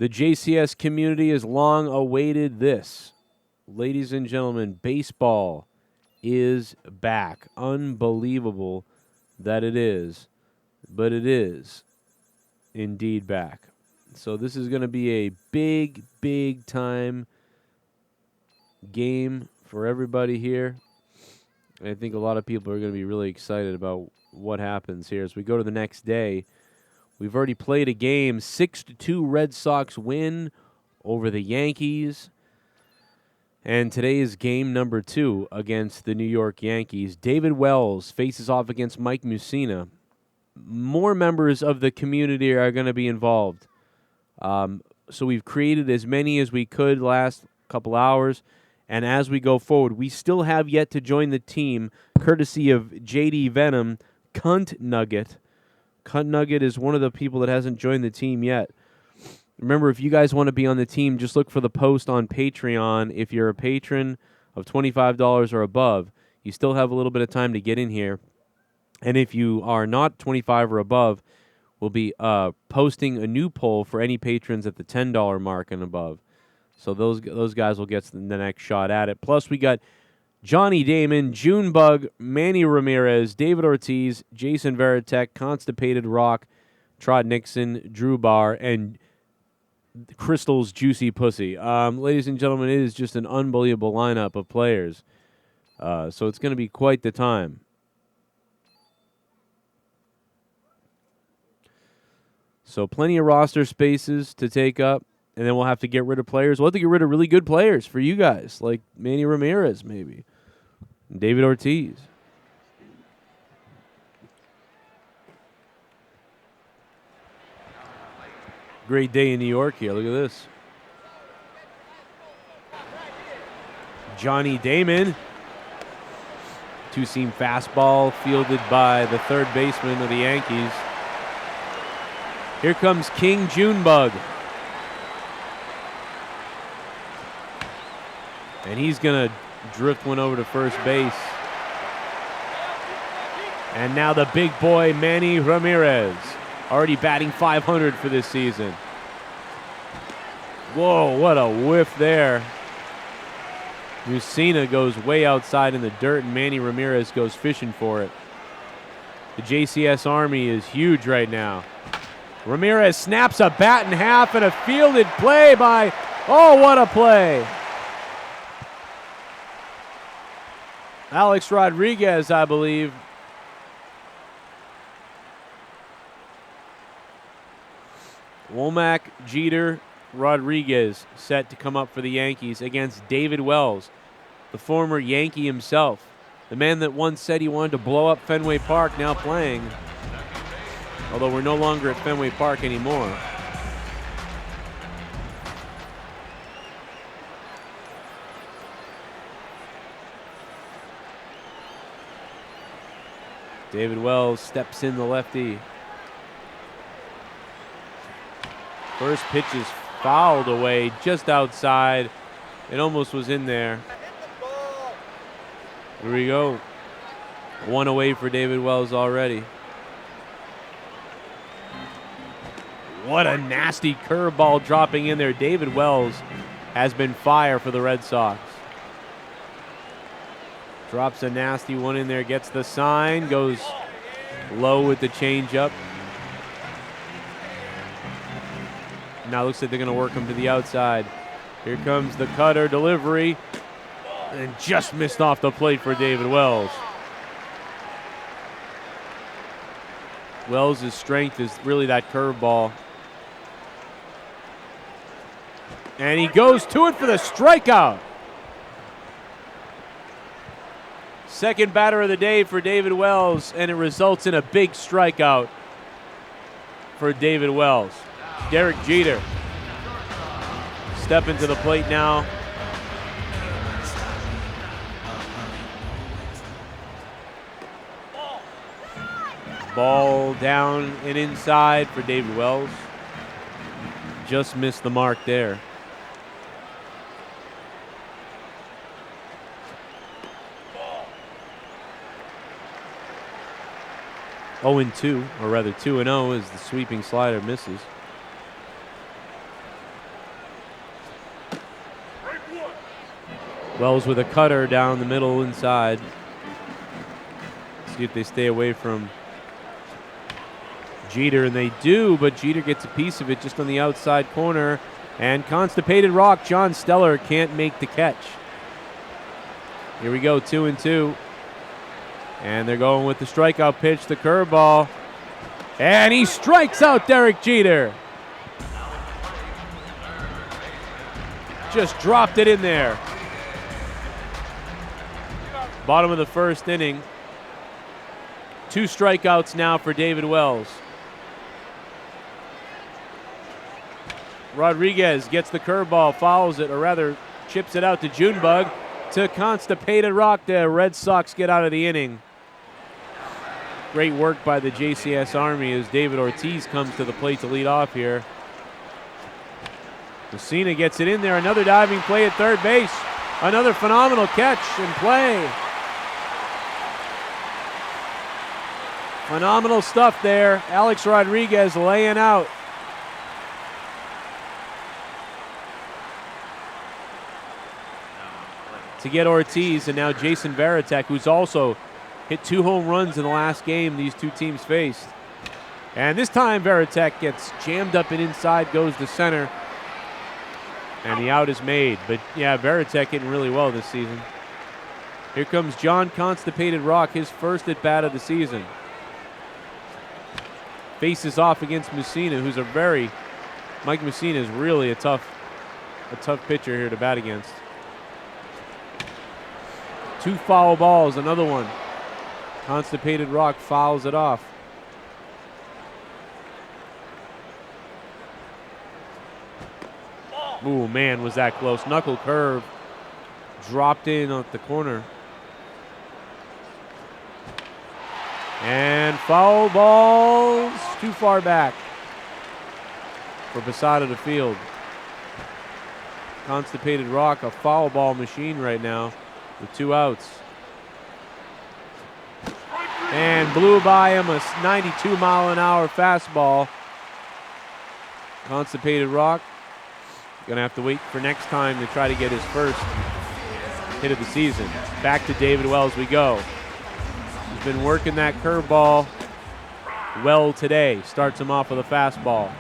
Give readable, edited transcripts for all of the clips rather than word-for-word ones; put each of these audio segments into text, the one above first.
The JCS community has long awaited this. Ladies and gentlemen, baseball is back. Unbelievable that it is, but it is indeed back. So this is going to be a big, big time game for everybody here. I think a lot of people are going to be really excited about what happens here as we go to the next day. We've already played a game, 6-2 Red Sox win over the Yankees. And today is game number 2 against the New York Yankees. David Wells faces off against Mike Mussina. More members of the community are going to be involved. So we've created as many as we could last couple hours. And as we go forward, we still have yet to join the team, courtesy of JD Venom, Cunt Nugget. Cunt Nugget is one of the people that hasn't joined the team yet. Remember, if you guys want to be on the team, just look for the post on Patreon. If you're a patron of $25 or above, you still have a little bit of time to get in here. And if you are not 25 or above, we'll be posting a new poll for any patrons at the $10 mark and above. So those guys will get the next shot at it. Plus, we got Johnny Damon, Junebug, Manny Ramirez, David Ortiz, Jason Veritek, Constipated Rock, Trot Nixon, Drew Barr, and Crystal's Juicy Pussy. Ladies and gentlemen, it is just an unbelievable lineup of players. So it's going to be quite the time. So plenty of roster spaces to take up. And then we'll have to get rid of players. We'll have to get rid of really good players for you guys, like Manny Ramirez, maybe. And David Ortiz. Great day in New York here. Look at this. Johnny Damon. Two-seam fastball fielded by the third baseman of the Yankees. Here comes King Junebug. And he's going to drift one over to first base. And now the big boy, Manny Ramirez, already batting .500 for this season. Whoa, what a whiff there. Mussina goes way outside in the dirt, and Manny Ramirez goes fishing for it. The JCS Army is huge right now. Ramirez snaps a bat in half and a fielded play by, oh, what a play. Alex Rodriguez, I believe. Womack, Jeter, Rodriguez set to come up for the Yankees against David Wells, the former Yankee himself. The man that once said he wanted to blow up Fenway Park, now playing. Although we're no longer at Fenway Park anymore. David Wells steps in the lefty. First pitch is fouled away just outside. It almost was in there. Here we go. One away for David Wells already. What a nasty curveball dropping in there. David Wells has been fire for the Red Sox. Drops a nasty one in there, gets the sign, goes low with the changeup. Now looks like they're going to work him to the outside. Here comes the cutter delivery, and just missed off the plate for David Wells. Wells' strength is really that curveball. And he goes to it for the strikeout. Second batter of the day for David Wells, and it results in a big strikeout for David Wells. Derek Jeter stepping to the plate now. Ball down and inside for David Wells. Just missed the mark there. 0-2, or rather 2-0 as the sweeping slider misses. Wells with a cutter down the middle inside. See if they stay away from Jeter, and they do, but Jeter gets a piece of it just on the outside corner. And Constipated Rock, John Steller, can't make the catch. Here we go, 2-2. And they're going with the strikeout pitch, the curveball. And he strikes out Derek Jeter. Just dropped it in there. Bottom of the first inning. 2 strikeouts now for David Wells. Rodriguez gets the curveball, fouls it, or rather chips it out to Junebug. To Constipated Rock, the Red Sox get out of the inning. Great work by the JCS Army as David Ortiz comes to the plate to lead off here. Messina gets it in there, another diving play at third base. Another phenomenal catch and play. Phenomenal stuff there. Alex Rodriguez laying out. To get Ortiz, and now Jason Varitek, who's also hit 2 home runs in the last game these two teams faced. And this time Varitek gets jammed up and inside, goes to center, and the out is made. But yeah, Varitek hitting really well this season. Here comes John Constipated Rock, his first at bat of the season. Faces off against Messina, who's Mike Messina is really a tough pitcher here to bat against. 2 foul balls, another one. Constipated Rock fouls it off. Ooh, man, was that close. Knuckle curve. Dropped in at the corner. And foul balls too far back for Posada to field. Constipated Rock, a foul ball machine right now with 2 outs. And blew by him a 92-mile-an-hour fastball. Constipated Rock gonna have to wait for next time to try to get his first hit of the season. Back to David Wells we go. He's been working that curveball well today. Starts him off with a fastball.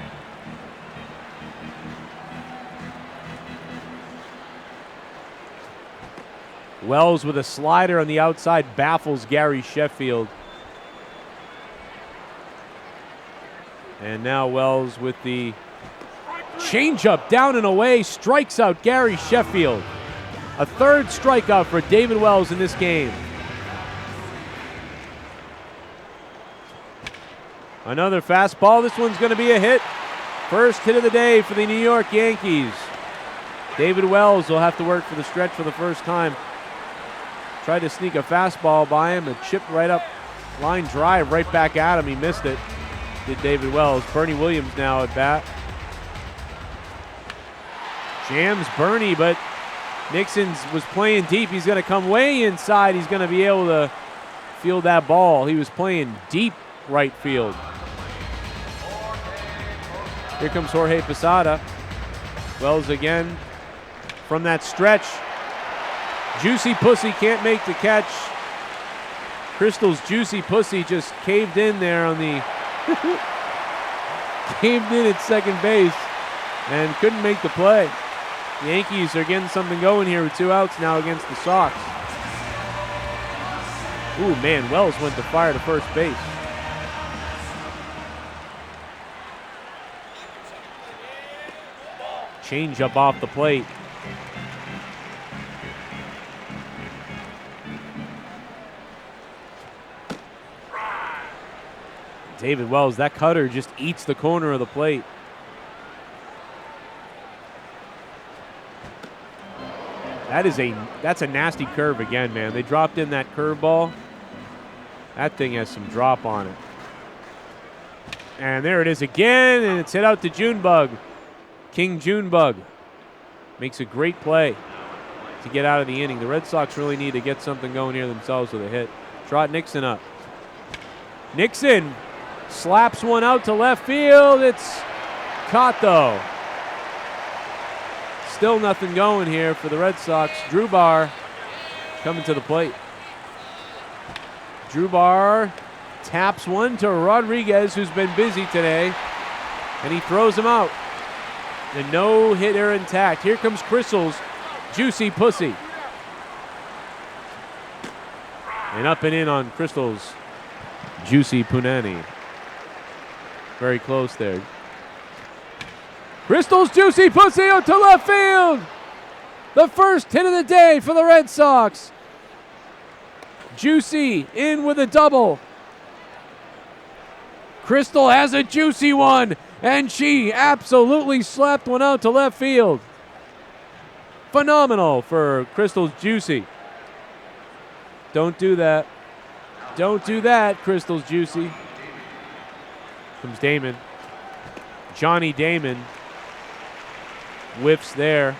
Wells with a slider on the outside baffles Gary Sheffield. And now Wells with the changeup down and away, strikes out Gary Sheffield. A 3rd strikeout for David Wells in this game. Another fastball. This one's going to be a hit. First hit of the day for the New York Yankees. David Wells will have to work for the stretch for the first time. Tried to sneak a fastball by him, a chip right up, line drive right back at him. He missed it. Did David Wells. Bernie Williams now at bat. Jams Bernie, but Nixon was playing deep. He's going to come way inside. He's going to be able to field that ball. He was playing deep right field. Here comes Jorge Posada. Wells again from that stretch. Juicy Pussy can't make the catch. Crystal's Juicy Pussy just caved in there on the caved in at second base and couldn't make the play. The Yankees are getting something going here with 2 outs now against the Sox. Ooh, man, Wells went to fire to first base. Change up off the plate. David Wells, that cutter just eats the corner of the plate. That's a nasty curve again, man. They dropped in that curveball. That thing has some drop on it. And there it is again, and it's hit out to Junebug. King Junebug makes a great play to get out of the inning. The Red Sox really need to get something going here themselves with a hit. Trot Nixon up. Nixon slaps one out to left field. It's caught, though. Still nothing going here for the Red Sox. Drew Bar coming to the plate. Drew Bar taps one to Rodriguez, who's been busy today, and he throws him out. The no-hitter intact. Here comes Crystal's Juicy Pussy. And up and in on Crystal's Juicy Punani. Very close there. Crystal's Juicy Pussy out to left field. The first hit of the day for the Red Sox. Juicy in with a double. Crystal has a juicy one, and she absolutely slapped one out to left field. Phenomenal for Crystal's Juicy. Don't do that. Don't do that, Crystal's Juicy. Comes Damon. Johnny Damon whiffs there.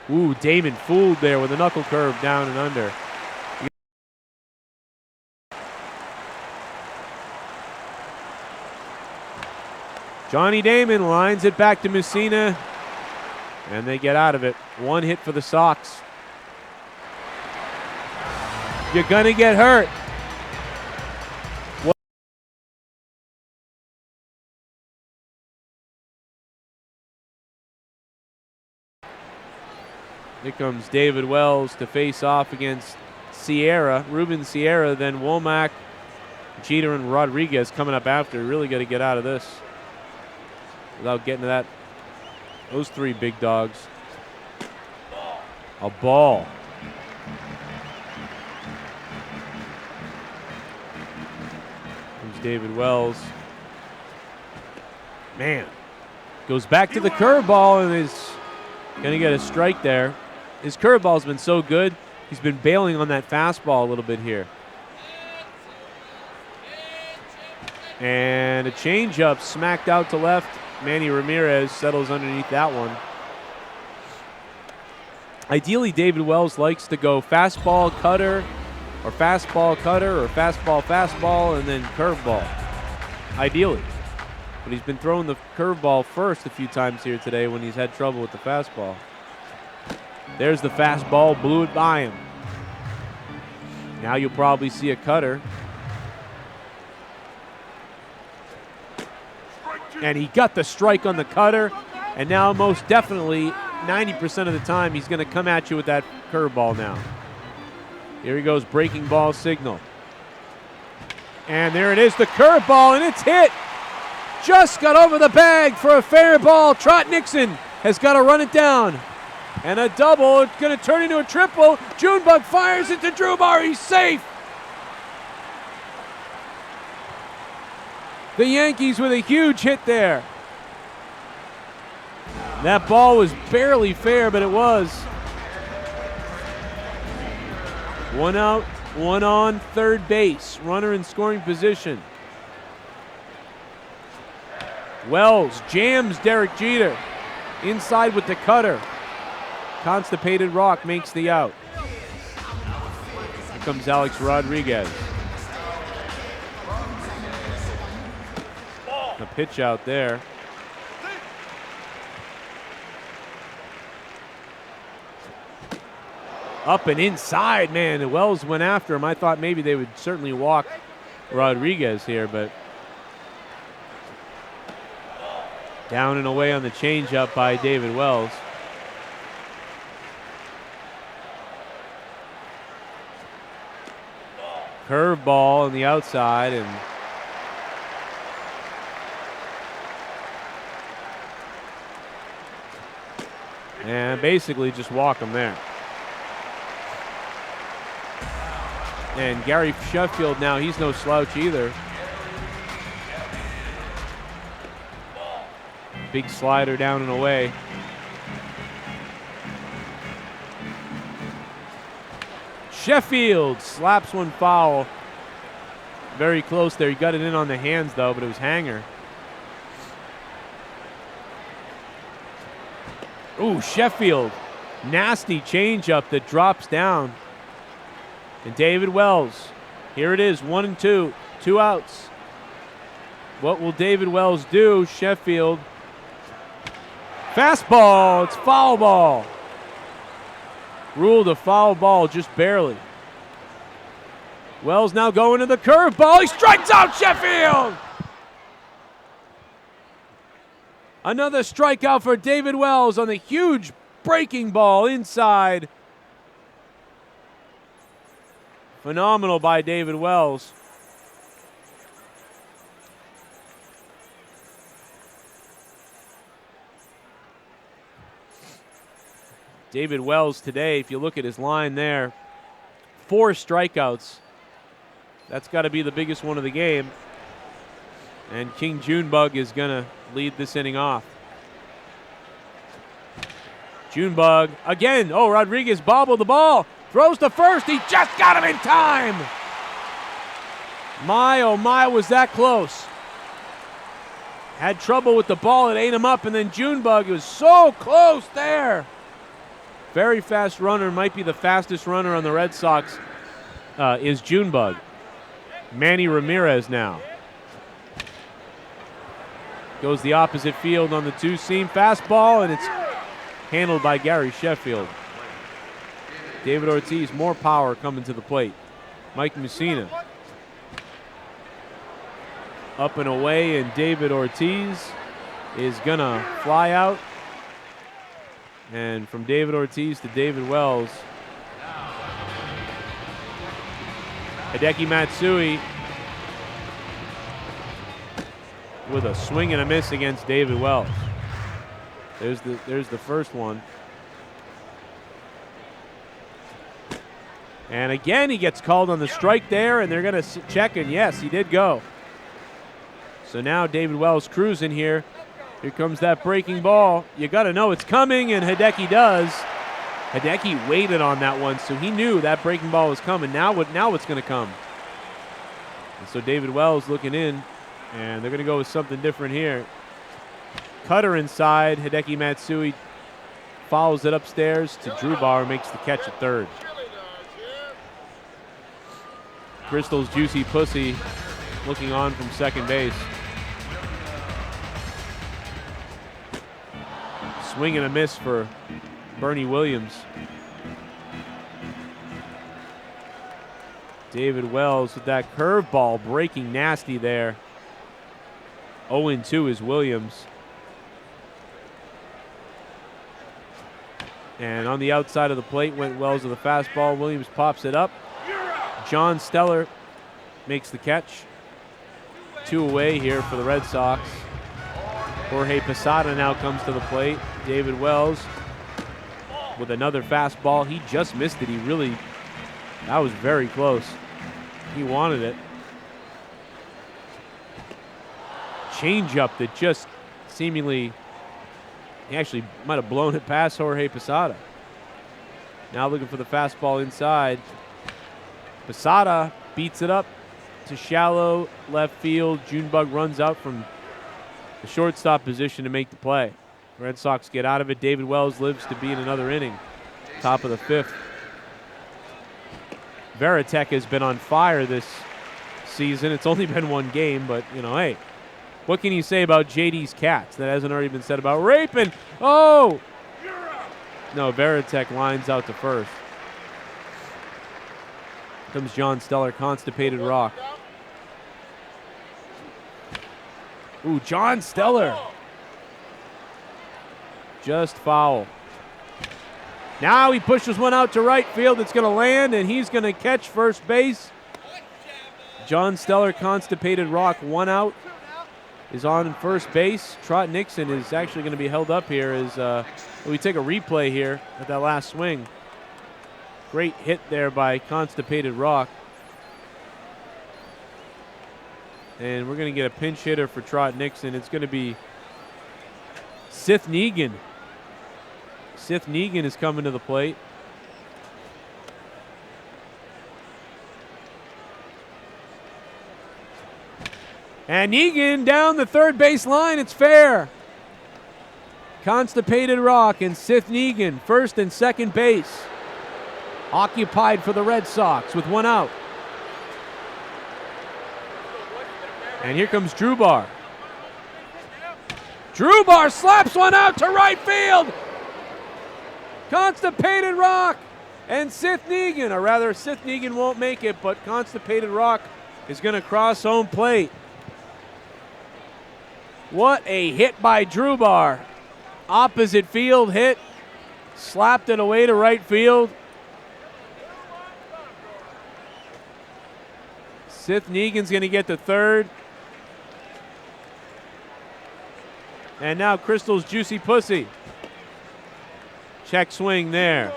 Ooh, Damon fooled there with a knuckle curve down and under. Johnny Damon lines it back to Messina, and they get out of it. One hit for the Sox. You're gonna get hurt. Here comes David Wells to face off against Sierra, Ruben Sierra, then Womack, Jeter, and Rodriguez coming up after. Really got to get out of this without getting to that. Those three big dogs. A ball. Comes David Wells. Man. Goes back to the curveball and is going to get a strike there. His curveball's been so good, he's been bailing on that fastball a little bit here. And a changeup smacked out to left. Manny Ramirez settles underneath that one. Ideally, David Wells likes to go fastball, cutter, or fastball, cutter, or fastball, fastball, and then curveball. Ideally. But he's been throwing the curveball first a few times here today when he's had trouble with the fastball. There's the fastball, blew it by him. Now you'll probably see a cutter. And he got the strike on the cutter. And now most definitely, 90% of the time, he's going to come at you with that curveball now. Here he goes, breaking ball signal. And there it is, the curveball, and it's hit. Just got over the bag for a fair ball. Trot Nixon has got to run it down. And a double. It's going to turn into a triple. Junebug fires it to Drew Bar. He's safe. The Yankees with a huge hit there. That ball was barely fair, but it was. One out, one on, third base. Runner in scoring position. Wells jams Derek Jeter. Inside with the cutter. Constipated Rock makes the out. Here comes Alex Rodriguez. A pitch out there. Up and inside, man. Wells went after him. I thought maybe they would certainly walk Rodriguez here, but down and away on the changeup by David Wells. Curveball on the outside, and basically just walk him there. And Gary Sheffield now, he's no slouch either. Big slider down and away. Sheffield slaps one foul. Very close there. He got it in on the hands though, but it was hanger. Ooh, Sheffield. Nasty changeup that drops down. And David Wells. Here it is, 1 and 2. 2 outs. What will David Wells do? Sheffield. Fastball. It's foul ball. Ruled a foul ball just barely. Wells now going to the curveball. He strikes out Sheffield. Another strikeout for David Wells on the huge breaking ball inside. Phenomenal by David Wells. David Wells today, if you look at his line there, 4 strikeouts. That's got to be the biggest one of the game. And King Junebug is going to lead this inning off. Junebug again. Oh, Rodriguez bobbled the ball. Throws to first. He just got him in time. My, oh my, was that close. Had trouble with the ball. It ate him up. And then Junebug was so close there. Very fast runner. Might be the fastest runner on the Red Sox is Junebug. Manny Ramirez now. Goes the opposite field on the 2-seam fastball, and it's handled by Gary Sheffield. David Ortiz, more power coming to the plate. Mike Mussina. Up and away, and David Ortiz is going to fly out. And from David Ortiz to David Wells. Hideki Matsui with a swing and a miss against David Wells. There's the first one. And again, he gets called on the strike there, and they're going to check, and yes, he did go. So now David Wells cruising here. Here comes that breaking ball. You got to know it's coming, and Hideki does. Hideki waited on that one, so he knew that breaking ball was coming. Now what's going to come? And so David Wells looking in, and they're going to go with something different here. Cutter inside. Hideki Matsui follows it upstairs to Drew Bauer, makes the catch at third. Crystal's Juicy Pussy looking on from second base. Swing and a miss for Bernie Williams. David Wells with that curveball breaking nasty there. 0-2 is Williams. And on the outside of the plate went Wells with a fastball. Williams pops it up. John Steller makes the catch. 2 away here for the Red Sox. Jorge Posada now comes to the plate. David Wells with another fastball. He just missed it. That was very close. He wanted it. Changeup that just seemingly, he actually might have blown it past Jorge Posada. Now looking for the fastball inside. Posada beats it up to shallow left field. Junebug runs out from the shortstop position to make the play. Red Sox get out of it. David Wells lives to be in another inning. Top of the 5th. Veritek has been on fire this season. It's only been 1 game, but, hey, what can you say about JD's Cats? That hasn't already been said about Rapin. Oh! No, Veritek lines out to first. Comes John Steller, Constipated Rock. Ooh, John Steller. Just foul. Now he pushes one out to right field. It's going to land, and he's going to catch first base. John Steller, Constipated Rock, 1 out. Is on first base. Trot Nixon is actually going to be held up here as we take a replay here at that last swing. Great hit there by Constipated Rock. And we're going to get a pinch hitter for Trot Nixon. It's going to be Sith Negan. Sith Negan is coming to the plate. And Negan down the third base line. It's fair. Constipated Rock and Sith Negan, first and second base. Occupied for the Red Sox with 1 out. And here comes Drew Bar. Drew Bar slaps one out to right field. Constipated Rock and Seth Negan, or rather Seth Negan won't make it, but Constipated Rock is going to cross home plate. What a hit by Drew Bar. Opposite field hit. Slapped it away to right field. Seth Negan's going to get to third. And now Crystal's Juicy Pussy. Check swing there. A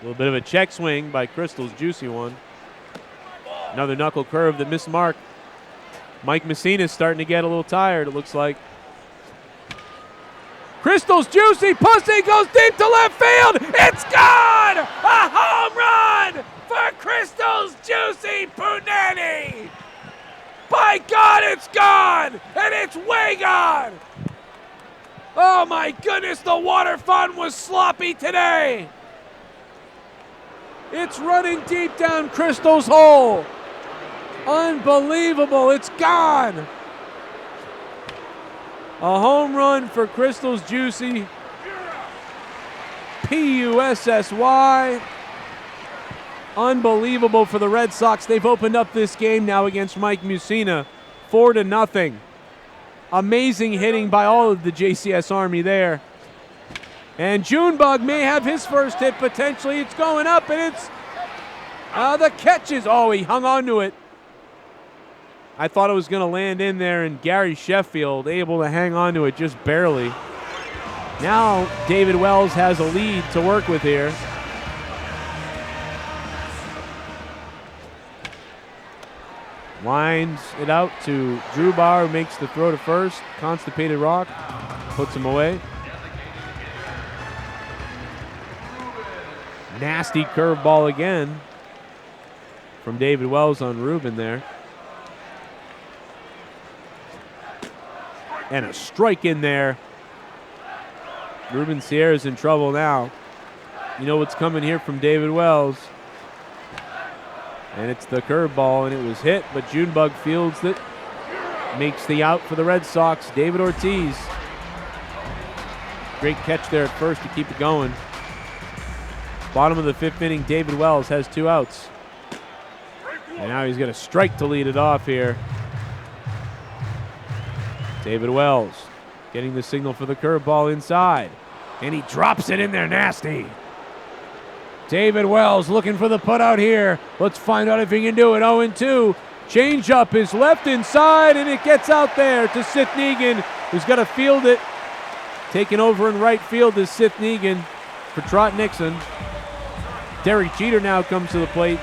little bit of a check swing by Crystal's Juicy one. Another knuckle curve that missed mark. Mike Messina's starting to get a little tired, it looks like. Crystal's Juicy Pussy goes deep to left field. It's gone! A home run for Crystal's Juicy Punani! By God, it's gone! And it's way gone! Oh my goodness, the water fountain was sloppy today! It's running deep down Crystal's hole. Unbelievable, it's gone! A home run for Crystal's Juicy. Pussy. Unbelievable for the Red Sox. They've opened up this game now against Mike Mussina, 4-0. Amazing hitting by all of the JCS Army there. And Junebug may have his first hit potentially. It's going up, and it's the catches. Oh, he hung on to it. I thought it was going to land in there, and Gary Sheffield able to hang on to it just barely. Now David Wells has a lead to work with here. Lines it out to Drew Bar, who makes the throw to first. Constipated Rock puts him away. Nasty curveball again from David Wells on Ruben there. And a strike in there. Ruben Sierra's in trouble now. You know what's coming here from David Wells. And it's the curveball, and it was hit, but Junebug fields it. Makes the out for the Red Sox. David Ortiz. Great catch there at first to keep it going. Bottom of the fifth inning, David Wells has 2 outs. And now he's got a strike to lead it off here. David Wells getting the signal for the curveball inside. And he drops it in there nasty. David Wells looking for the putout here. Let's find out if he can do it. 0-2. Changeup is left inside, and it gets out there to Seth Negan, who's got to field it. Taking over in right field is Seth Negan for Trot Nixon. Derek Jeter now comes to the plate.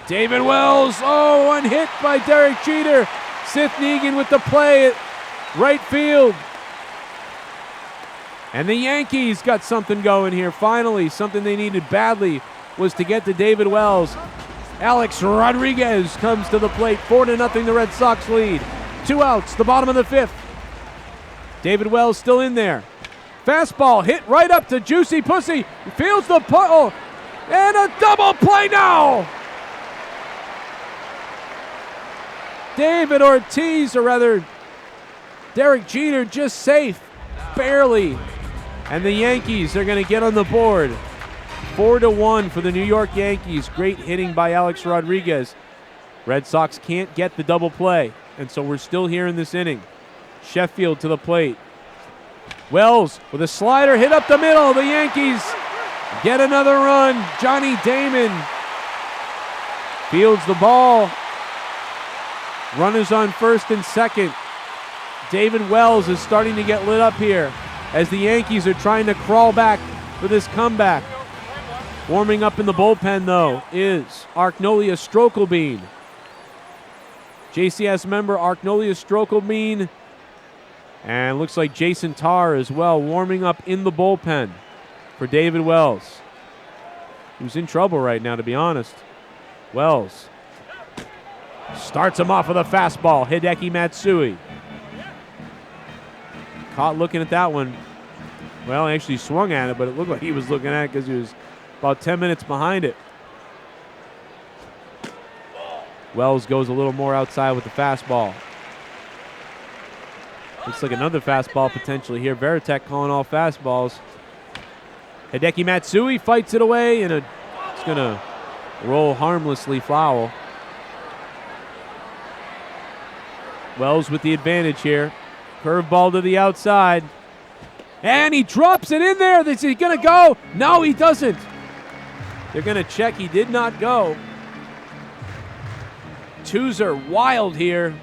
David Wells, one hit by Derek Jeter. Seth Negan with the play at right field. And the Yankees got something going here. Finally, something they needed badly was to get to David Wells. Alex Rodriguez comes to the plate. 4-0, the Red Sox lead. 2 outs, the bottom of the fifth. David Wells still in there. Fastball hit right up to Juicy Pussy. He fields the putt. And a double play now. David Ortiz, or rather Derek Jeter, just safe, barely. And the Yankees are going to get on the board. 4-1 for the New York Yankees. Great hitting by Alex Rodriguez. Red Sox can't get the double play, and so we're still here in this inning. Sheffield to the plate. Wells with a slider hit up the middle. The Yankees get another run. Johnny Damon fields the ball. Runners on first and second. David Wells is starting to get lit up here as the Yankees are trying to crawl back for this comeback. Warming up in the bullpen, though, is Arcnolia Strokelbean. JCS member Arcnolia Strokelbean. And looks like Jason Tarr as well, warming up in the bullpen for David Wells. Who's in trouble right now, to be honest. Wells starts him off with a fastball. Hideki Matsui. Caught looking at that one. Well, actually swung at it, but it looked like he was looking at it because he was about 10 minutes behind it. Wells goes a little more outside with the fastball. Looks like another fastball potentially here. Varitek calling all fastballs. Hideki Matsui fights it away, and it's going to roll harmlessly foul. Wells with the advantage here. Curveball to the outside. And he drops it in there. Is he going to go? No, he doesn't. They're going to check. He did not go. Twos are wild here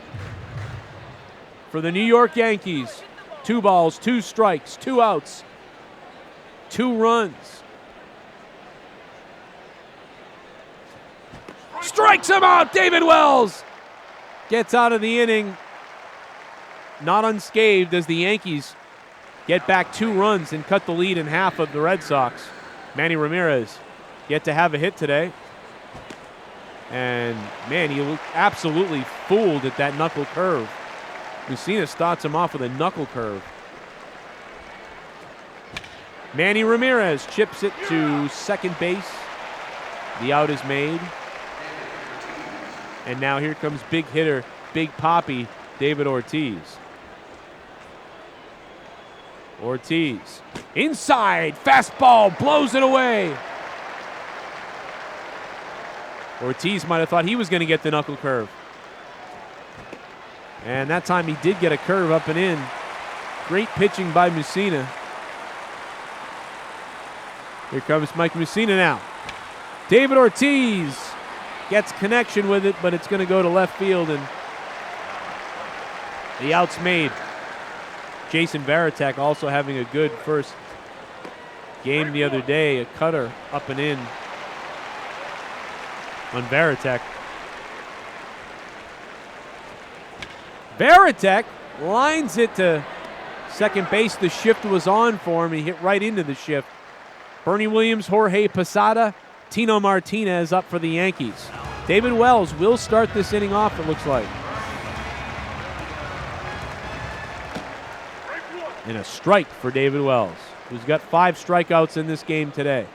for the New York Yankees. 2 balls, 2 strikes, 2 outs, 2 runs. Strikes him out. David Wells gets out of the inning not unscathed as the Yankees get back 2 runs and cut the lead in half of the Red Sox. Manny Ramirez yet to have a hit today. And, man, he looked absolutely fooled at that knuckle curve. Mussina starts him off with a knuckle curve. Manny Ramirez chips it to second base. The out is made. And now here comes big hitter, Big Papi, David Ortiz. Ortiz, inside, fastball, blows it away. Ortiz might have thought he was going to get the knuckle curve. And that time he did get a curve up and in. Great pitching by Mussina. Here comes Mike Mussina now. David Ortiz gets connection with it, but it's going to go to left field, and the out's made. Jason Varitek also having a good first game the other day. A cutter up and in on Varitek. Varitek lines it to second base. The shift was on for him. He hit right into the shift. Bernie Williams, Jorge Posada, Tino Martinez up for the Yankees. David Wells will start this inning off, it looks like. And a strike for David Wells, who's got 5 strikeouts in this game today.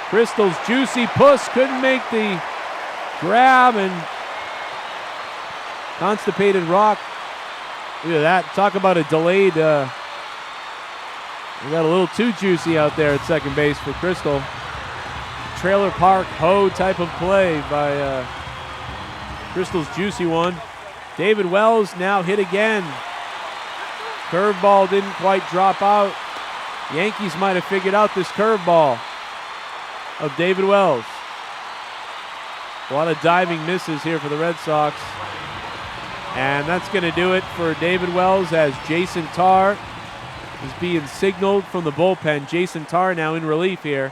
Crystal's Juicy Puss couldn't make the grab, and Constipated Rock. Look at that. Talk about a delayed. We got a little too juicy out there at second base for Crystal. Trailer Park Ho type of play by Crystal's Juicy One. David Wells now hit again. Curveball didn't quite drop out. Yankees might have figured out this curveball of David Wells. A lot of diving misses here for the Red Sox. And that's going to do it for David Wells as Jason Tarr is being signaled from the bullpen. Jason Tarr now in relief here.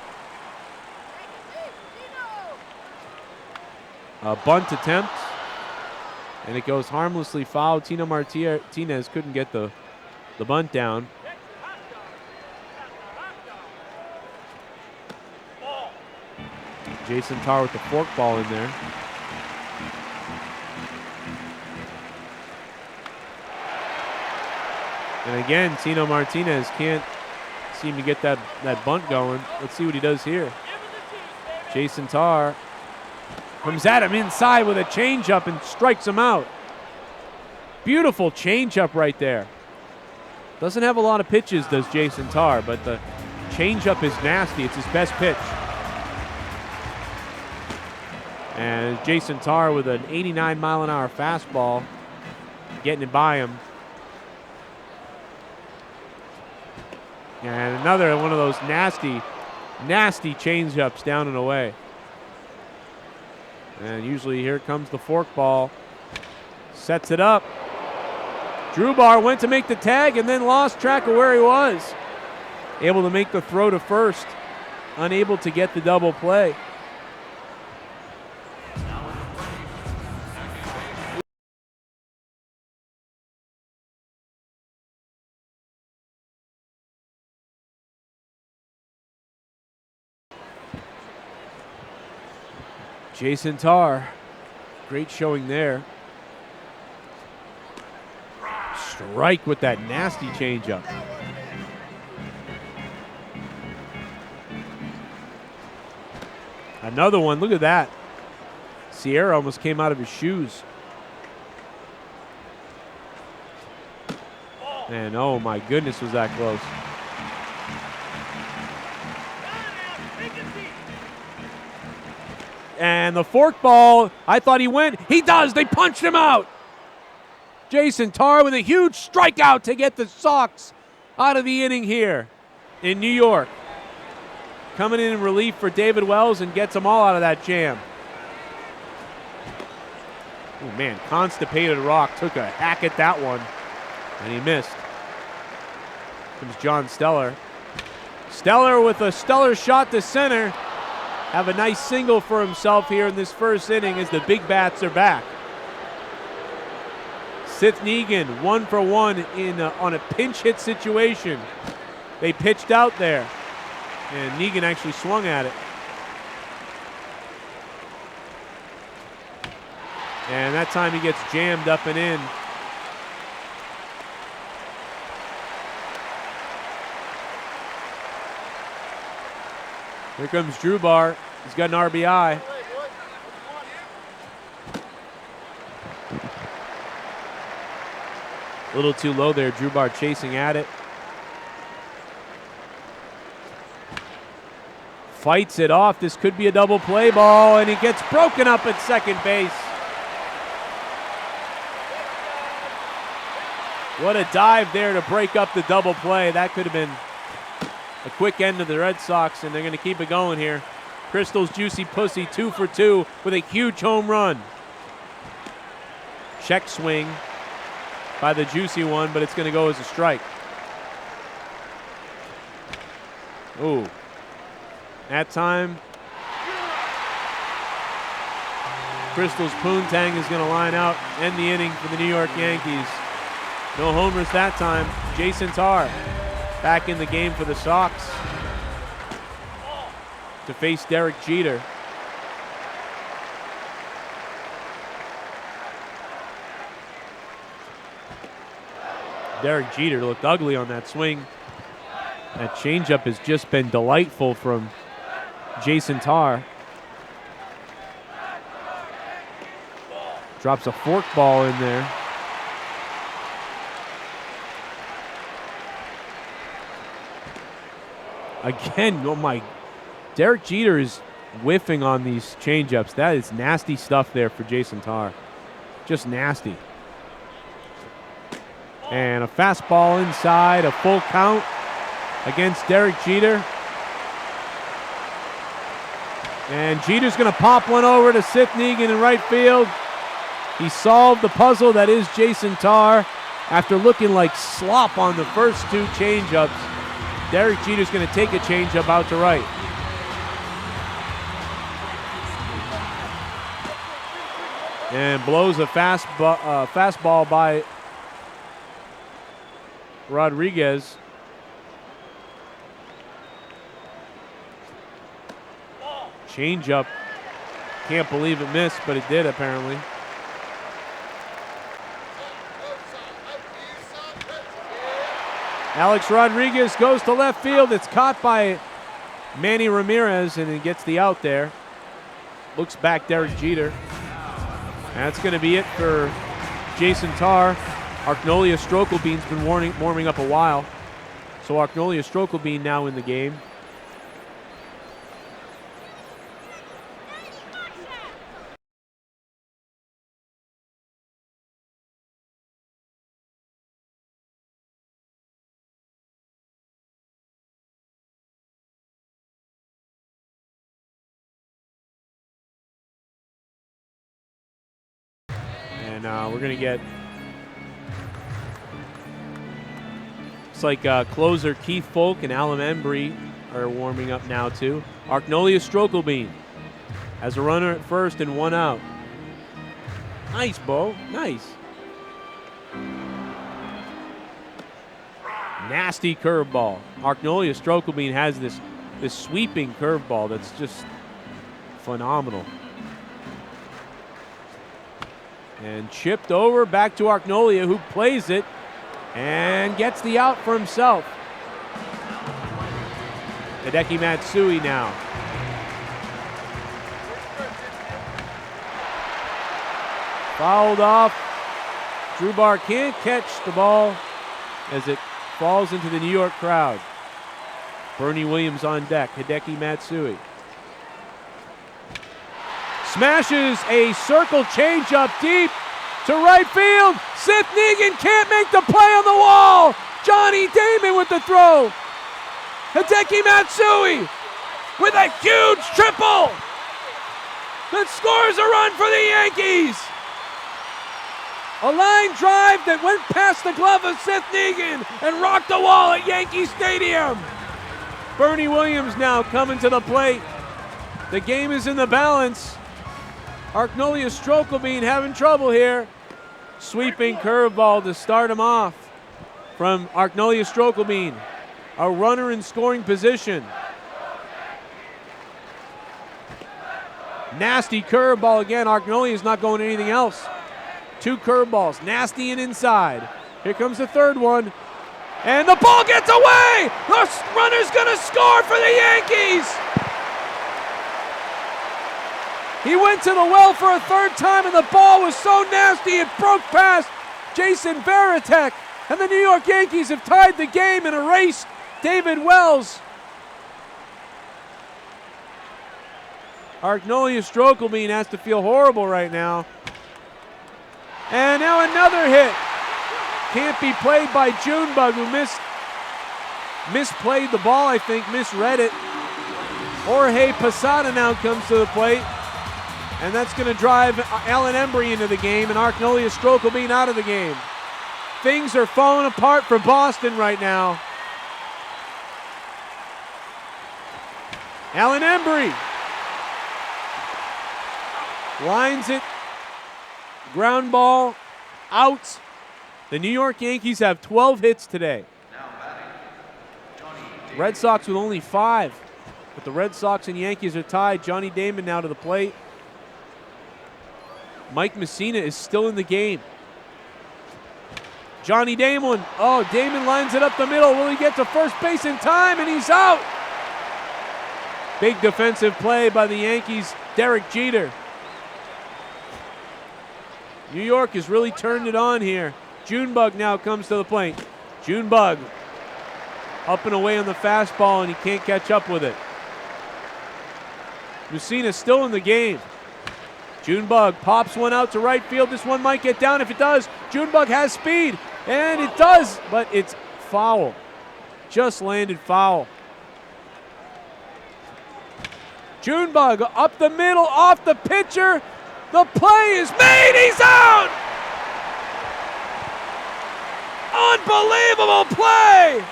A bunt attempt, and it goes harmlessly foul. Tino Martinez couldn't get the bunt down. Jason Tarr with the fork ball in there. And again, Tino Martinez can't seem to get that bunt going. Let's see what he does here. Jason Tarr comes at him inside with a changeup and strikes him out. Beautiful changeup right there. Doesn't have a lot of pitches, does Jason Tarr, but the changeup is nasty. It's his best pitch. And Jason Tarr with an 89-mile-an-hour fastball, getting it by him. And another one of those nasty, nasty changeups down and away. And usually here comes the fork ball. Sets it up. Drubar went to make the tag and then lost track of where he was. Able to make the throw to first. Unable to get the double play. Jason Tarr, great showing there. Strike with that nasty changeup. Another one. Look at that. Sierra almost came out of his shoes. And oh my goodness, was that close. And the forkball, I thought he went. He does. They punched him out. Jason Tarr with a huge strikeout to get the Sox out of the inning here in New York. Coming in relief for David Wells and gets them all out of that jam. Oh man, Constipated Rock took a hack at that one, and he missed. Comes John Stellar. Stellar with a stellar shot to center. Have a nice single for himself here in this first inning as the big bats are back. Sith Negan 1 for 1 on a pinch hit situation. They pitched out there, and Negan actually swung at it. And that time he gets jammed up and in. Here comes Drew Bar. He's got an RBI. A little too low there. Drew Bar chasing at it. Fights it off. This could be a double play ball, and he gets broken up at second base. What a dive there to break up the double play. That could have been a quick end to the Red Sox, and they're going to keep it going here. Crystal's Juicy Pussy 2 for 2 with a huge home run. Check swing by the Juicy one, but it's going to go as a strike. Ooh. That time, Crystal's Poontang is going to line out, end the inning for the New York Yankees. No homers that time. Jason Tarr back in the game for the Sox to face Derek Jeter. Derek Jeter looked ugly on that swing. That changeup has just been delightful from Jason Tarr. Drops a forkball in there. Again, oh my, Derek Jeter is whiffing on these changeups. That is nasty stuff there for Jason Tarr. Just nasty. And a fastball inside, a full count against Derek Jeter. And Jeter's going to pop one over to Sith Negan in right field. He solved the puzzle that is Jason Tarr after looking like slop on the first two changeups. Derek Jeter's going to take a changeup out to right. And blows a fastball by Rodriguez. Changeup. Can't believe it missed, but it did apparently. Alex Rodriguez goes to left field. It's caught by Manny Ramirez, and he gets the out there. Looks back Derek Jeter. That's going to be it for Jason Tarr. Arcnolia Strokelbean's been warming up a while. So Arcnolia Strokelbean now in the game. And we're going to get, looks like closer Keith Folk and Alan Embry are warming up now too. Arcnolia Strokelbean has a runner at first and one out. Nice, Bo. Nice. Nasty curveball. Arcnolia Strokelbean has this sweeping curveball that's just phenomenal. And chipped over back to Arcnolia, who plays it and gets the out for himself. Hideki Matsui now. Fouled off. Drew Bar can't catch the ball as it falls into the New York crowd. Bernie Williams on deck. Hideki Matsui smashes a circle changeup deep to right field. Seth Negan can't make the play on the wall. Johnny Damon with the throw. Hideki Matsui with a huge triple that scores a run for the Yankees. A line drive that went past the glove of Seth Negan and rocked the wall at Yankee Stadium. Bernie Williams now coming to the plate. The game is in the balance. Arcnolia Strokelbean having trouble here. Sweeping curveball to start him off from Arcnolia Strokelbean. A runner in scoring position. Nasty curveball again. Arcnolia is not going to anything else. 2 curveballs, nasty and inside. Here comes the third one. And the ball gets away! The runner's gonna score for the Yankees! He went to the well for a third time and the ball was so nasty it broke past Jason Varitek. And the New York Yankees have tied the game and erased David Wells. Arcnolia Strokelbean has to feel horrible right now. And now another hit. Can't be played by Junebug, who misplayed the ball, I think, misread it. Jorge Posada now comes to the plate. And that's going to drive Alan Embry into the game and Arcnolia Strokelbean out of the game. Things are falling apart for Boston right now. Alan Embry lines it. Ground ball out. The New York Yankees have 12 hits today. Red Sox with only 5. But the Red Sox and Yankees are tied. Johnny Damon now to the plate. Mike Messina is still in the game. Johnny Damon. Oh, Damon lines it up the middle. Will he get to first base in time? And he's out. Big defensive play by the Yankees. Derek Jeter. New York has really turned it on here. Junebug now comes to the plate. Junebug up and away on the fastball, and he can't catch up with it. Messina's still in the game. Junebug pops one out to right field. This one might get down. If it does, Junebug has speed, and it does, but it's foul. Just landed foul. Junebug up the middle, off the pitcher. The play is made. He's out. Unbelievable play.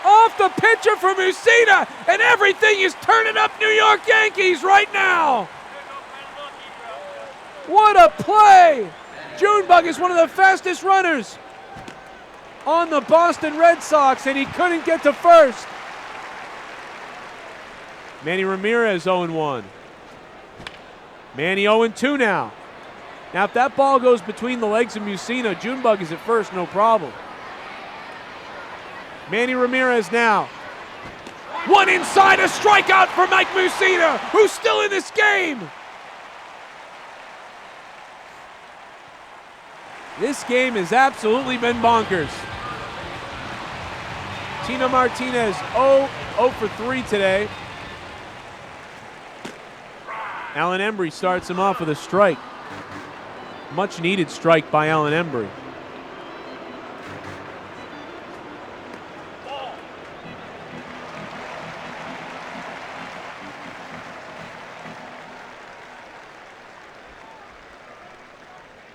Off the pitcher for Messina, and everything is turning up New York Yankees right now. What a play. Junebug is one of the fastest runners on the Boston Red Sox, and he couldn't get to first. Manny Ramirez 0-1. Manny 0-2 now. Now, if that ball goes between the legs of Messina, Junebug is at first, no problem. Manny Ramirez now. One inside, a strikeout for Mike Messina, who's still in this game. This game has absolutely been bonkers. Tino Martinez 0 for 3 today. Alan Embry starts him off with a strike. Much needed strike by Alan Embry.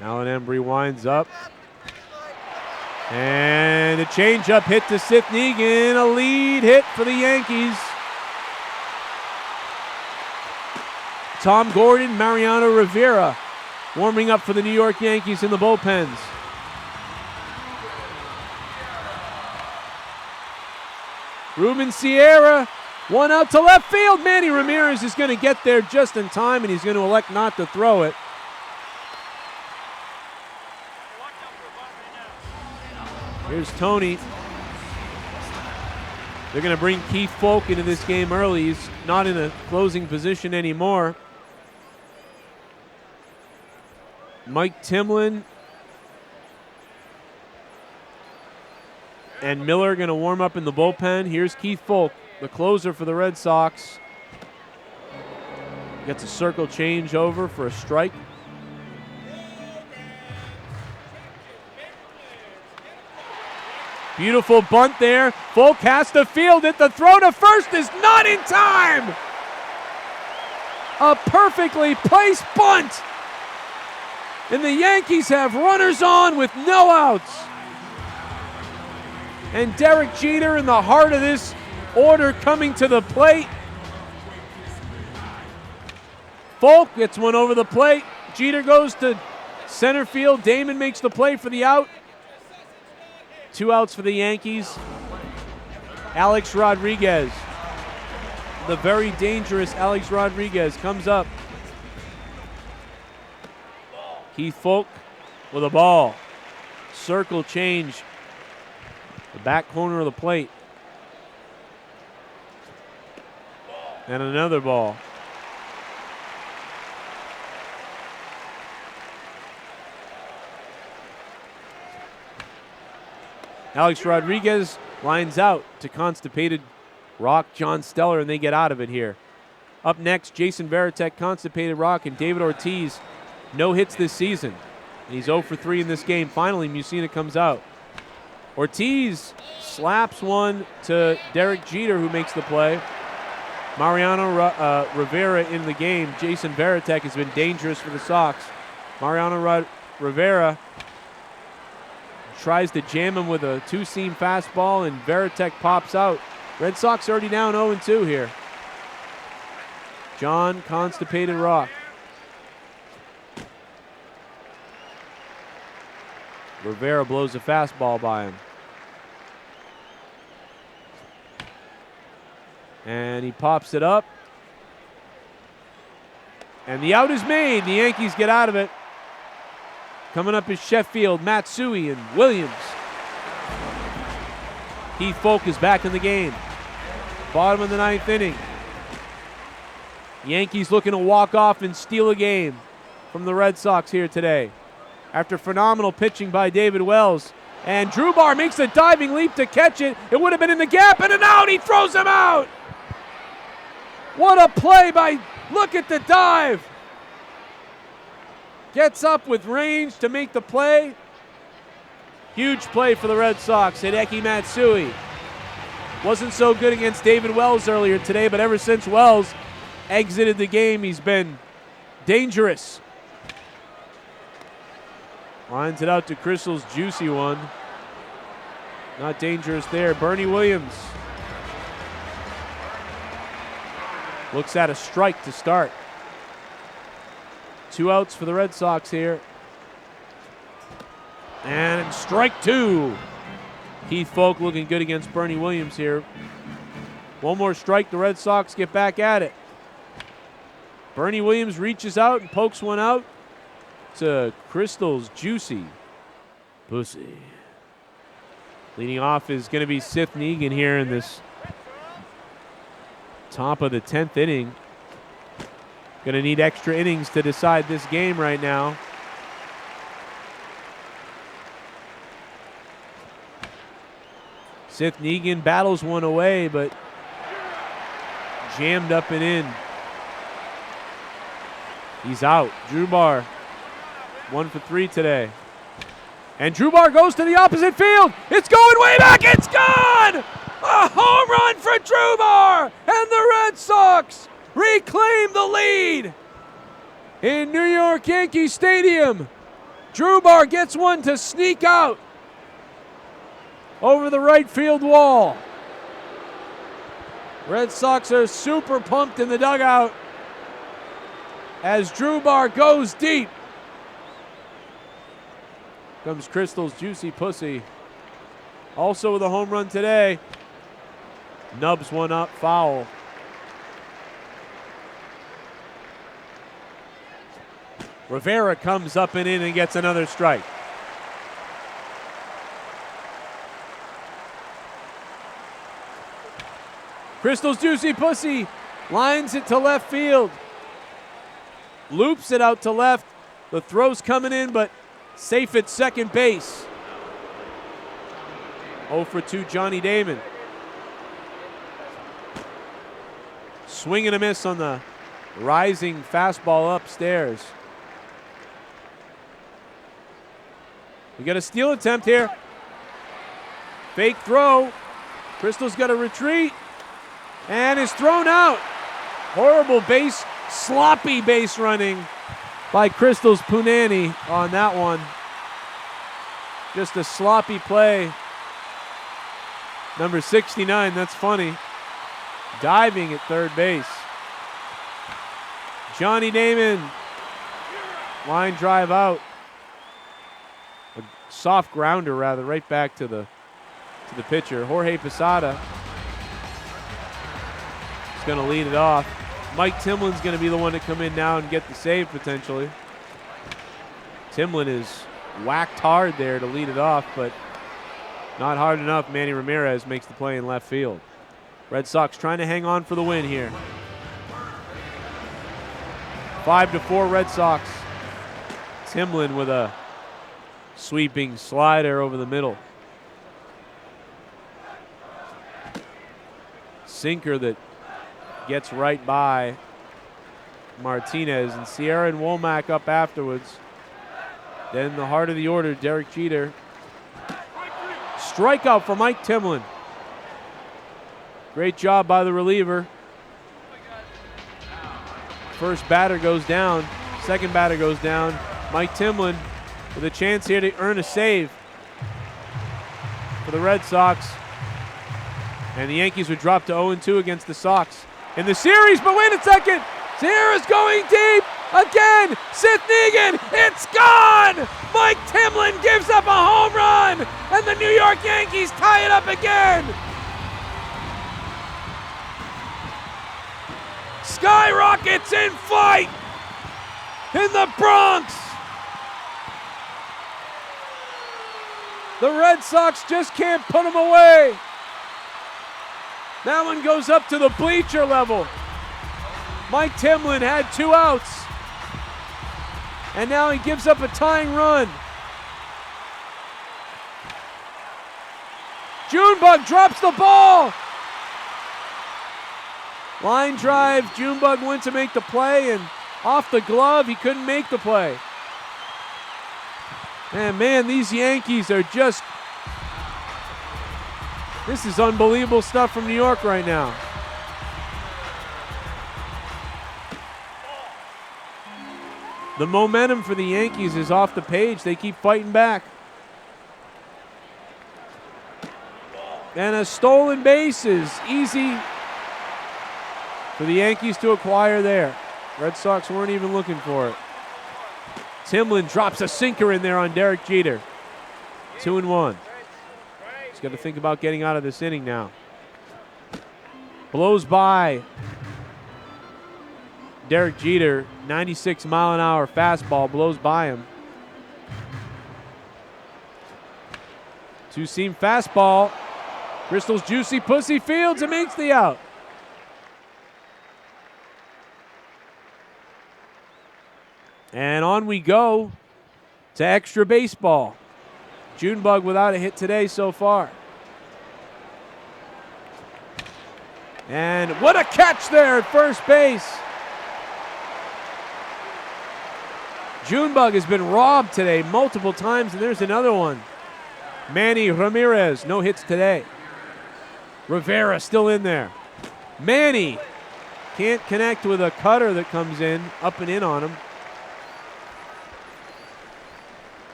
Alan Embry winds up. And a changeup hit to Seth Negan. A lead hit for the Yankees. Tom Gordon, Mariano Rivera warming up for the New York Yankees in the bullpens. Ruben Sierra, one out to left field. Manny Ramirez is going to get there just in time, and he's going to elect not to throw it. Here's Tony. They're going to bring Keith Folk into this game early. He's not in a closing position anymore. Mike Timlin and Miller going to warm up in the bullpen. Here's Keith Foulke, the closer for the Red Sox. Gets a circle change over for a strike. Beautiful bunt there. Foulke has to field it. The throw to first is not in time. A perfectly placed bunt. And the Yankees have runners on with no outs. And Derek Jeter in the heart of this order coming to the plate. Foulke gets one over the plate. Jeter goes to center field. Damon makes the play for the out. 2 outs for the Yankees. Alex Rodriguez, the very dangerous Alex Rodriguez, comes up. Keith Foulke with a ball. Circle change. The back corner of the plate. And another ball. Alex Rodriguez lines out to constipated Rock, John Steller, and they get out of it here. Up next, Jason Varitek, constipated Rock, and David Ortiz. No hits this season. And he's 0 for 3 in this game. Finally, Mussina comes out. Ortiz slaps one to Derek Jeter, who makes the play. Mariano Rivera in the game. Jason Varitek has been dangerous for the Sox. Mariano Rivera tries to jam him with a 2-seam fastball, and Varitek pops out. Red Sox already down 0-2 here. John Constipated Rock. Rivera blows a fastball by him. And he pops it up. And the out is made. The Yankees get out of it. Coming up is Sheffield, Matsui, and Williams. Keith Foulke is back in the game. Bottom of the 9th inning. Yankees looking to walk off and steal a game from the Red Sox here today. After phenomenal pitching by David Wells. And Drew Barr makes a diving leap to catch it. It would have been in the gap and an out. He throws him out. What a play by, look at the dive. Gets up with range to make the play. Huge play for the Red Sox. Hideki Matsui. Wasn't so good against David Wells earlier today, but ever since Wells exited the game, he's been dangerous. Lines it out to Crystal's juicy one. Not dangerous there. Bernie Williams looks at a strike to start. 2 outs for the Red Sox here. And strike 2. Keith Foulke looking good against Bernie Williams here. One more strike, the Red Sox get back at it. Bernie Williams reaches out and pokes one out to Crystal's juicy pussy. Leading off is going to be Seth Negan here in this top of the 10th inning. Going to need extra innings to decide this game right now. Seth Negan battles one away, but jammed up and in. He's out. Drew Barr, 1 for 3 today. And Drew Barr goes to the opposite field. It's going way back. It's gone! A home run for Drew Barr! And the Red Sox reclaim the lead in New York Yankee Stadium. Drew Barr gets one to sneak out over the right field wall. Red Sox are super pumped in the dugout as Drew Barr goes deep. Comes Crystal's juicy pussy. Also with a home run today. Nubs one up, foul. Rivera comes up and in and gets another strike. Crystal's juicy pussy lines it to left field. Loops it out to left. The throw's coming in, but safe at second base. 0 for 2, Johnny Damon. Swing and a miss on the rising fastball upstairs. We got a steal attempt here. Fake throw. Crystal's got to retreat. And is thrown out. Horrible base, sloppy base running by Crystal's Punani on that one. Just a sloppy play. Number 69, that's funny. Diving at third base. Johnny Damon. Line drive out. A soft grounder, rather, right back to the pitcher. Jorge Posada is going to lead it off. Mike Timlin's going to be the one to come in now and get the save potentially. Timlin is whacked hard there to lead it off, but not hard enough. Manny Ramirez makes the play in left field. Red Sox trying to hang on for the win here. 5-4 Red Sox. Timlin with a sweeping slider over the middle. Sinker that gets right by Martinez, and Sierra and Womack up afterwards. Then the heart of the order, Derek Jeter. Strikeout for Mike Timlin. Great job by the reliever. First batter goes down. Second batter goes down. Mike Timlin with a chance here to earn a save for the Red Sox. And the Yankees would drop to 0-2 against the Sox in the series, but wait a second. Sierra's going deep again. Seth Negan, it's gone. Mike Timlin gives up a home run, and the New York Yankees tie it up again. Skyrockets in flight in the Bronx. The Red Sox just can't put them away. That one goes up to the bleacher level. Mike Timlin had 2 outs. And now he gives up a tying run. Junebug drops the ball. Line drive, Junebug went to make the play, and off the glove, he couldn't make the play. And man, these Yankees are just, this is unbelievable stuff from New York right now. The momentum for the Yankees is off the page. They keep fighting back. And a stolen base is easy for the Yankees to acquire there. Red Sox weren't even looking for it. Timlin drops a sinker in there on Derek Jeter. 2-1. He's got to think about getting out of this inning now. Blows by Derek Jeter. 96-mile-an-hour fastball blows by him. Two-seam fastball. Crystal's juicy pussy fields and makes the out. And on we go to extra baseball. Junebug without a hit today so far. And what a catch there at first base. Junebug has been robbed today multiple times, and there's another one. Manny Ramirez, no hits today. Rivera still in there. Manny can't connect with a cutter that comes in, up and in on him.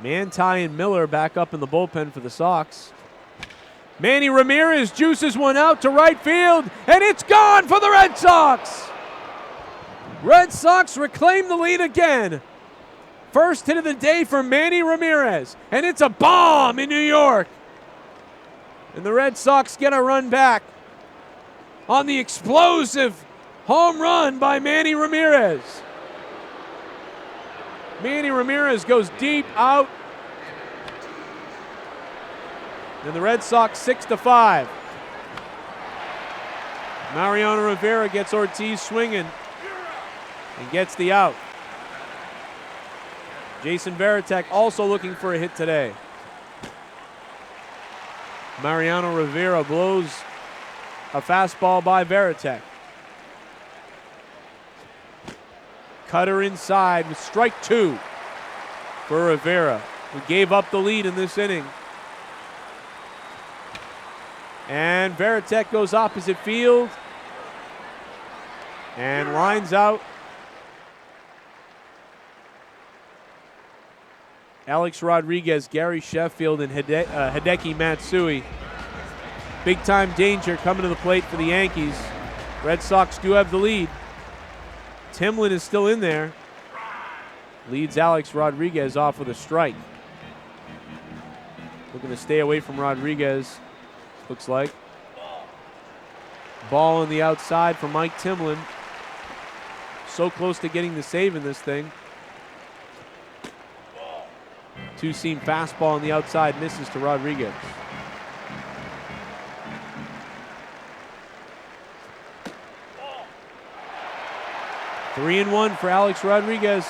Manti and Miller back up in the bullpen for the Sox. Manny Ramirez juices one out to right field, and it's gone for the Red Sox. Red Sox reclaim the lead again. First hit of the day for Manny Ramirez, and it's a bomb in New York. And the Red Sox get a run back on the explosive home run by Manny Ramirez. Manny Ramirez goes deep out. And the Red Sox 6-5. Mariano Rivera gets Ortiz swinging and gets the out. Jason Varitek also looking for a hit today. Mariano Rivera blows a fastball by Varitek. Cutter inside with strike 2 for Rivera, who gave up the lead in this inning. And Varitek goes opposite field and lines out Alex Rodriguez, Gary Sheffield, and Hideki Matsui. Big-time danger coming to the plate for the Yankees. Red Sox do have the lead. Timlin is still in there. Leads Alex Rodriguez off with a strike. Looking to stay away from Rodriguez, looks like. Ball on the outside for Mike Timlin. So close to getting the save in this thing. Two-seam fastball on the outside, misses to Rodriguez. Three and one for Alex Rodriguez.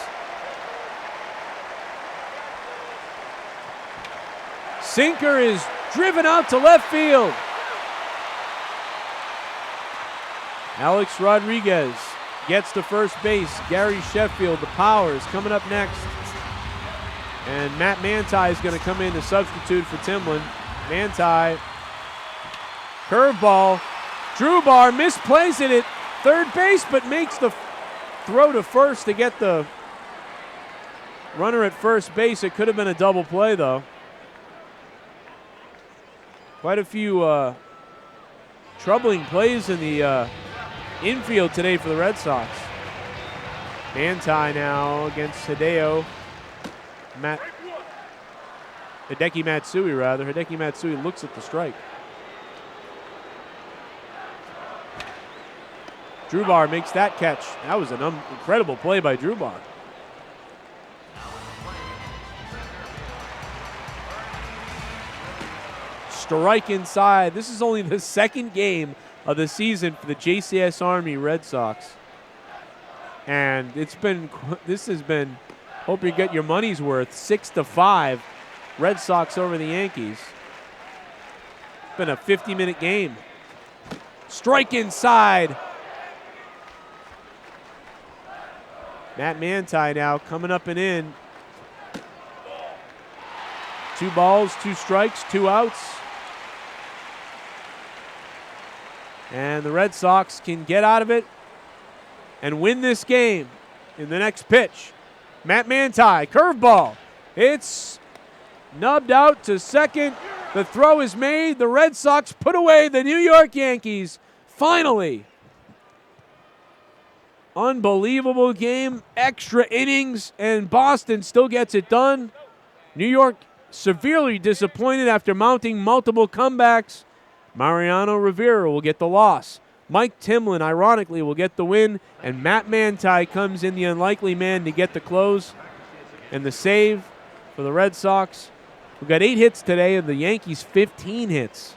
Sinker is driven out to left field. Alex Rodriguez gets to first base. Gary Sheffield, the power, is coming up next. And Matt Manti is going to come in to substitute for Timlin. Manti, curveball. Drubar misplays it at third base, but makes the throw to first to get the runner at first base. It could have been a double play, though. Quite a few troubling plays in the infield today for the Red Sox. Manti now against Hideki Matsui, rather. Hideki Matsui looks at the strike. Drubar makes that catch. That was an incredible play by Drubar. Strike inside. This is only the second game of the season for the JCS Army Red Sox. And this has been, hope you get your money's worth, 6-5 Red Sox over the Yankees. It's been a 50-minute game. Strike inside. Matt Manti now coming up and in. 2 balls, 2 strikes, 2 outs. And the Red Sox can get out of it and win this game in the next pitch. Matt Manti, curveball. It's nubbed out to second. The throw is made. The Red Sox put away the New York Yankees. Finally. Unbelievable game. Extra innings, and Boston still gets it done. New York severely disappointed after mounting multiple comebacks. Mariano Rivera will get the loss. Mike Timlin, ironically, will get the win, and Matt Manti comes in, the unlikely man, to get the close and the save for the Red Sox. We've got 8 hits today, and the Yankees 15 hits.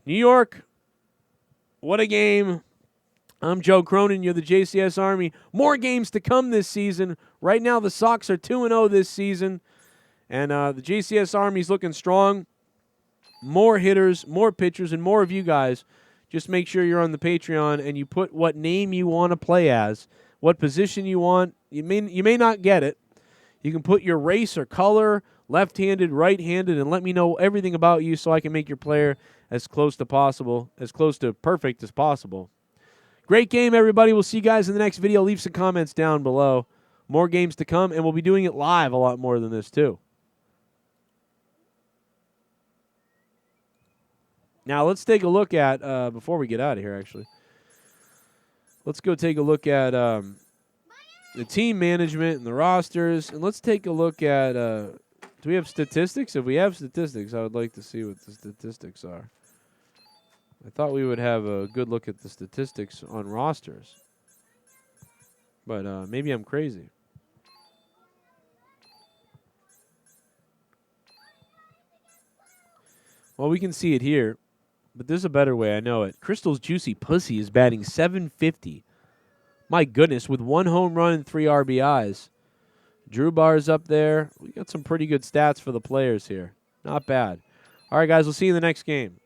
New York, what a game. I'm Joe Cronin. You're the JCS Army. More games to come this season. Right now, the Sox are 2-0 this season, and the JCS Army's looking strong. More hitters, more pitchers, and more of you guys. Just make sure you're on the Patreon and you put what name you want to play as, what position you want. You may not get it. You can put your race or color, left-handed, right-handed, and let me know everything about you so I can make your player as close to possible, as close to perfect as possible. Great game, everybody. We'll see you guys in the next video. Leave some comments down below. More games to come, and we'll be doing it live a lot more than this, too. Now, let's take a look at, before we get out of here, actually, let's go take a look at the team management and the rosters, and let's take a look at, do we have statistics? If we have statistics, I would like to see what the statistics are. I thought we would have a good look at the statistics on rosters, but maybe I'm crazy. Well, we can see it here. But there's a better way, I know it. Crystal's Juicy Pussy is batting .750. My goodness, with 1 home run and 3 RBIs. Drew Bar's up there. We got some pretty good stats for the players here. Not bad. All right, guys, we'll see you in the next game.